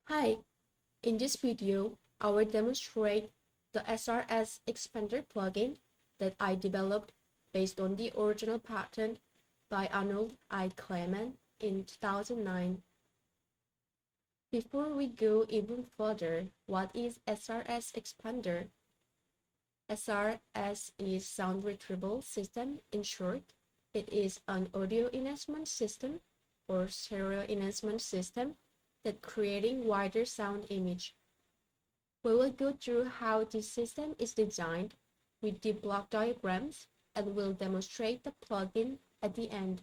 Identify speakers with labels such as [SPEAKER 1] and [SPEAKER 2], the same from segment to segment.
[SPEAKER 1] Hi, in this video, I will demonstrate the SRS Expender plugin that I developed based on the original patent by Ackermann in 2009. Before we go even further, what is SRS Expender? SRS is Sound Retrieval System in short. It is an audio enhancement system or stereo enhancement system that creating wider sound image. We will go through how this system is designed with the block diagrams and will demonstrate the plugin at the end.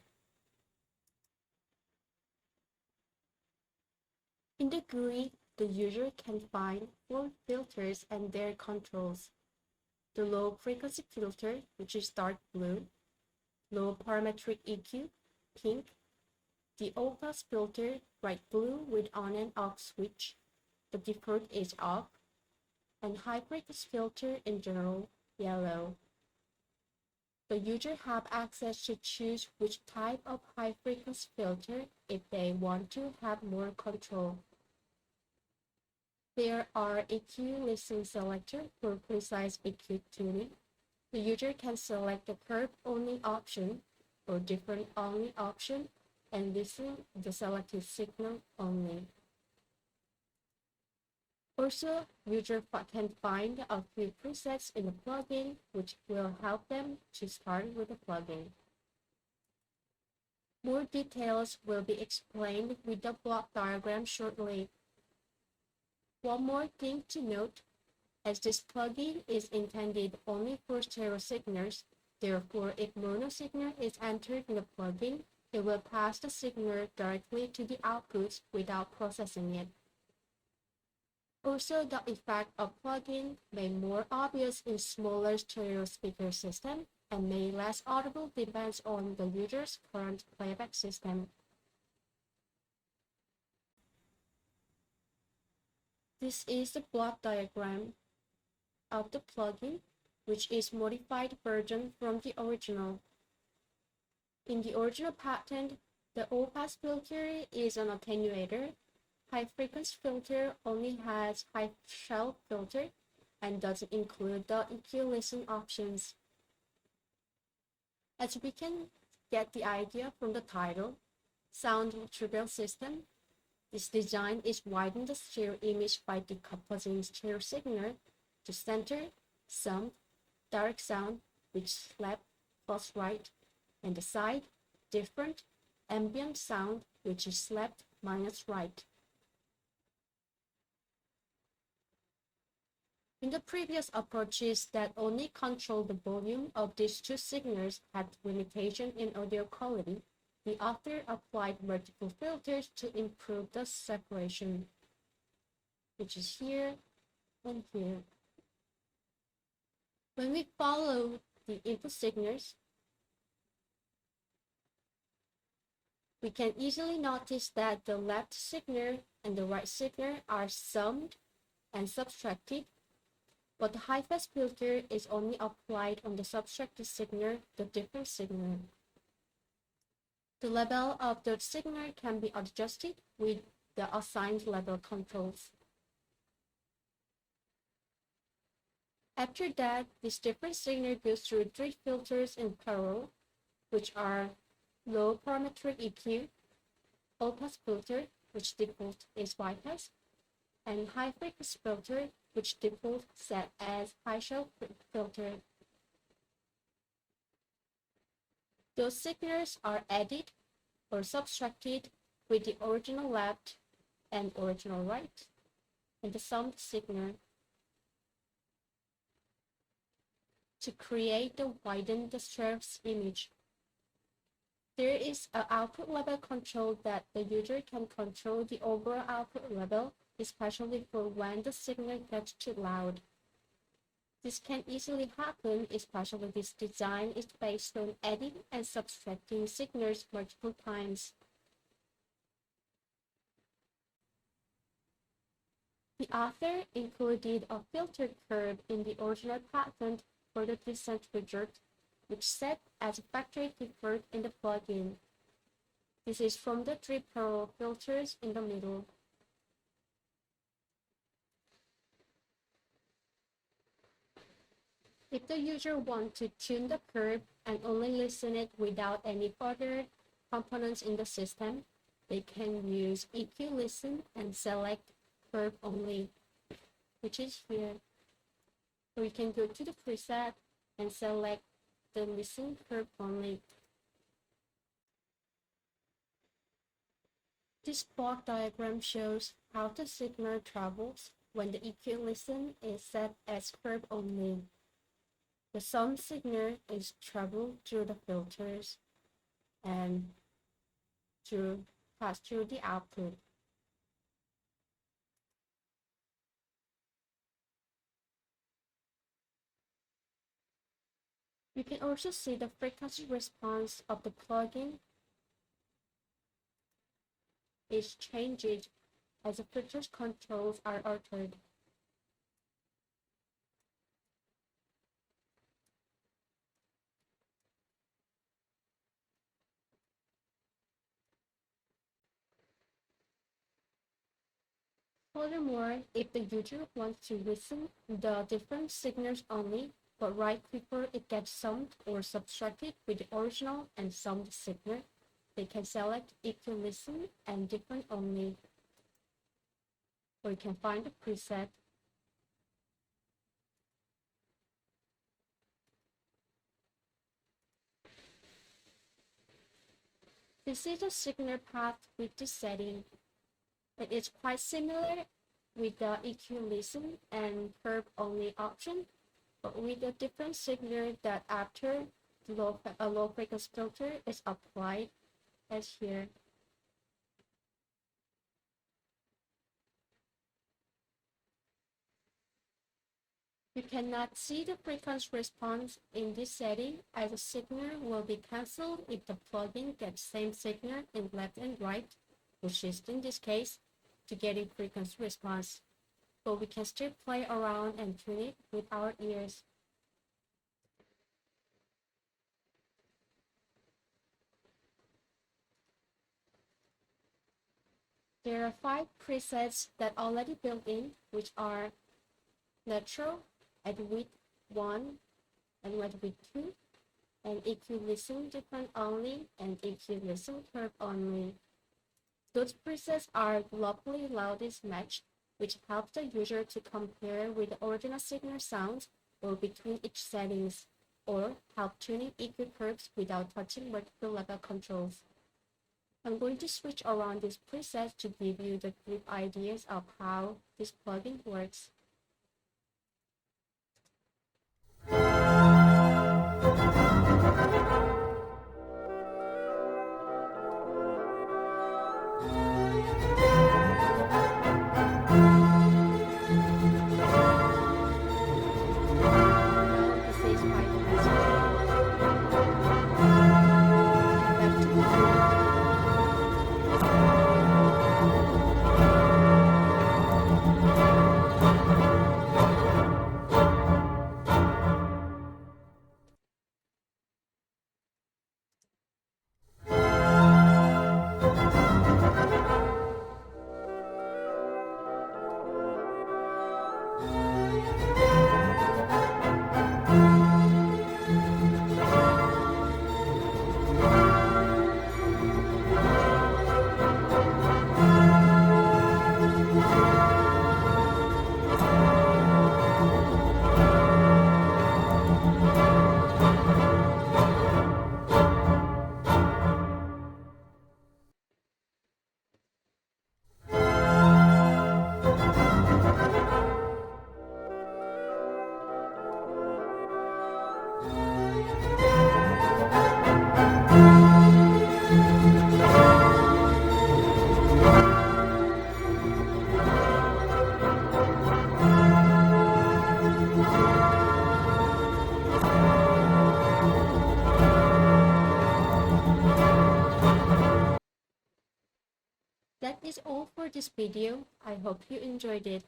[SPEAKER 1] In the GUI, the user can find 4 filters and their controls. The low frequency filter, which is dark blue, low parametric EQ, pink, the all-pass filter, bright blue with on and off switch, the default is off, and high frequency filter in general, yellow. The user have access to choose which type of high frequency filter if they want to have more control. There are EQ listen selector for precise EQ tuning. The user can select the curve only option or different only option and listen the selected signal only. Also, users can find a few presets in the plugin which will help them to start with the plugin. More details will be explained with the block diagram shortly. One more thing to note, as this plugin is intended only for stereo signals, therefore if mono signal is entered in the plugin, it will pass the signal directly to the outputs without processing it. Also, the effect of plugin may more obvious in smaller stereo speaker system and may less audible depends on the user's current playback system. This is the block diagram of the plugin, which is modified version from the original. In the original patent, the all-pass filter is an attenuator. High frequency filter only has high shelf filter and doesn't include the EQ listen options. As we can get the idea from the title, Sound Retrieval System, this design is widen the stereo image by decomposing stereo signal to center, sum, direct sound, which left plus right, and the side, different, ambient sound, which is left minus right. In the previous approaches that only control the volume of these two signals had limitation in audio quality, the author applied multiple filters to improve the separation, which is here and here. When we follow the input signals, we can easily notice that the left signal and the right signal are summed and subtracted, but the high-pass filter is only applied on the subtracted signal, the different signal. The level of the signal can be adjusted with the assigned level controls. After that, this different signal goes through 3 filters in parallel, which are low parametric EQ, all-pass filter, which default is bypass, and high frequency filter, which default set as high shelf filter. Those signals are added or subtracted with the original left and original right, and the summed signal to create the widened stereo image. There is an output level control that the user can control the overall output level, especially for when the signal gets too loud. This can easily happen, especially this design is based on adding and subtracting signals multiple times. The author included a filter curve in the original patent for the descent result, which set as a factory default in the plugin. This is from the 3 parallel filters in the middle. If the user wants to tune the curve and only listen it without any further components in the system, they can use EQ listen and select curve only, which is here. So you can go to the preset and select the listen curve only. This block diagram shows how the signal travels when the EQ listen is set as curve only. The sound signal is traveled through the filters and pass through the output. You can also see the frequency response of the plugin is changed as the filters controls are altered. Furthermore, if the user wants to listen the different signals only, but right before it gets summed or subtracted with the original and summed signal, they can select EQ listen and different only, or you can find the preset. This is a signal path with this setting. It is quite similar with the EQ listen and curve only option, but with a different signal that after a low frequency filter is applied, as here. You cannot see the frequency response in this setting, as the signal will be cancelled if the plugin gets same signal in left and right, which is in this case to getting frequency response. But we can still play around and tune it with our ears. There are 5 presets that are already built in, which are neutral at width 1 and at width 2, and EQ listen different only and EQ listen curve only. Those presets are locally loudest matched, which helps the user to compare with the original signal sounds or between each settings, or help tuning EQ curves without touching multiple level controls. I'm going to switch around these presets to give you the brief ideas of how this plugin works. That is all for this video. I hope you enjoyed it.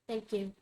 [SPEAKER 1] Thank you.